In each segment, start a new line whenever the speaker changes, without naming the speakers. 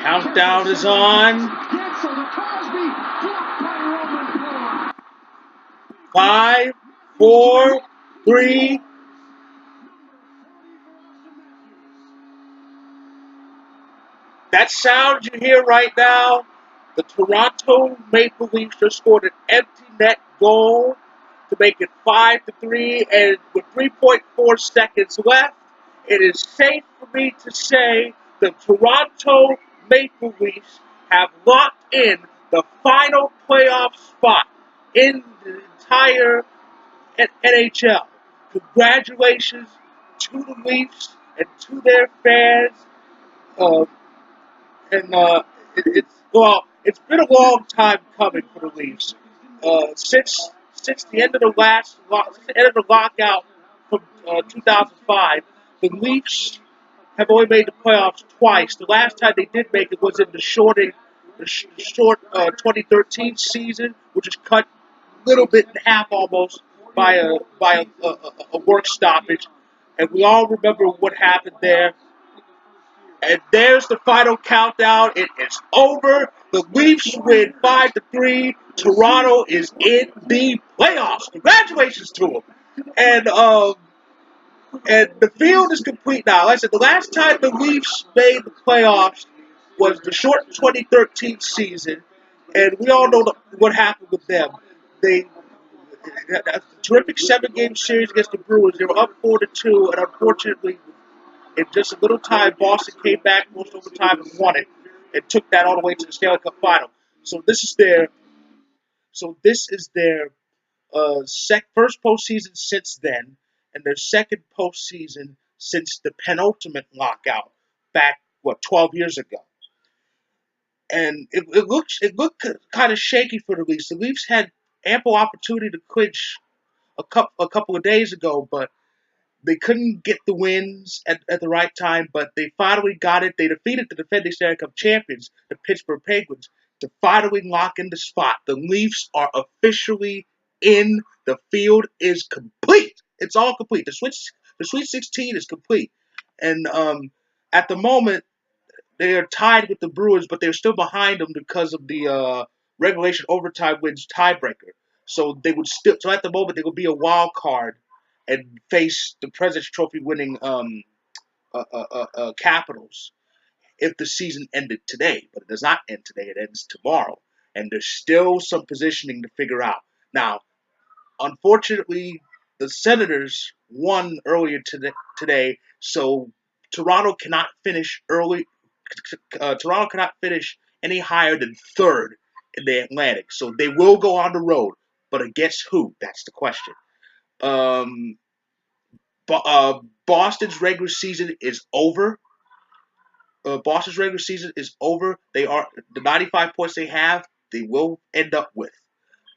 Countdown is on. 5, 4, 3. That sound you hear right now, the Toronto Maple Leafs just scored an empty net goal to make it 5-3, and with 3.4 seconds left, it is safe for me to say the Toronto Maple Leafs have locked in the final playoff spot in the entire NHL. Congratulations to the Leafs and to their fans. Uh, it's been a long time coming for the Leafs. Since the end of the end of the lockout from 2005, the Leafs have only made the playoffs twice. The last time they did make it was in the short 2013 season, which was cut a little bit in half almost by a work stoppage, and we all remember what happened there. And there's the final countdown. It is over. The Leafs win 5-3. Toronto is in the playoffs. Congratulations to them. And the field is complete now. Like I said, the last time the Leafs made the playoffs was the short 2013 season, and we all know what happened with them. They had a terrific 7-game series against the Bruins. They were up 4-2, and unfortunately, in just a little time, Boston came back most overtime and won it, and took that all the way to the Stanley Cup final. So this is their first postseason since then, and their second postseason since the penultimate lockout back 12 years ago. And it looked kind of shaky for the Leafs. The Leafs had ample opportunity to clinch a couple of days ago, but they couldn't get the wins at the right time, but they finally got it. They defeated the defending Stanley Cup champions, the Pittsburgh Penguins, to finally lock in the spot. The Leafs are officially in. The field is complete. It's all complete. The Sweet 16 is complete. And at the moment, they are tied with the Bruins, but they're still behind them because of the regulation overtime wins tiebreaker. So so at the moment, they would be a wild card and face the President's Trophy winning Capitals if the season ended today. But it does not end today. It ends tomorrow. And there's still some positioning to figure out. Now, unfortunately, the Senators won earlier today, so Toronto cannot finish early. Toronto cannot finish any higher than third in the Atlantic. So they will go on the road. But against who? That's the question. Um, Boston's regular season is over. Boston's regular season is over. They are the 95 points they have. They will end up with.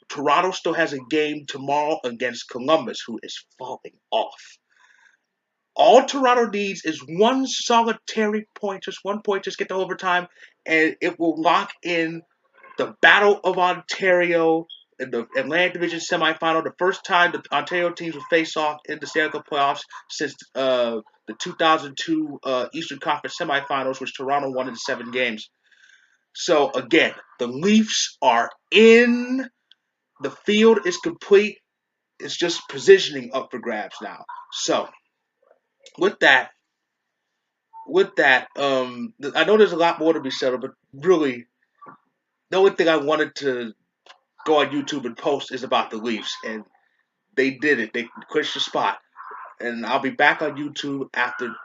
Toronto still has a game tomorrow against Columbus, who is falling off. All Toronto needs is one solitary point, just 1 point, just get to overtime, and it will lock in the Battle of Ontario in the Atlantic Division semifinal. The first time the Ontario teams will face off in the Stanley Cup playoffs since the 2002 Eastern Conference semifinals, which Toronto won in 7 games. So again, the Leafs are in. The field is complete. It's just positioning up for grabs now. So with that, I know there's a lot more to be said, but really, the only thing I wanted to go on YouTube and post is about the Leafs, and they did it. They clinched the spot, and I'll be back on YouTube after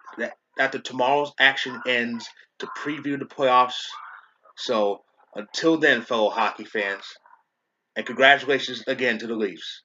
tomorrow's action ends to preview the playoffs. So until then, fellow hockey fans, and congratulations again to the Leafs.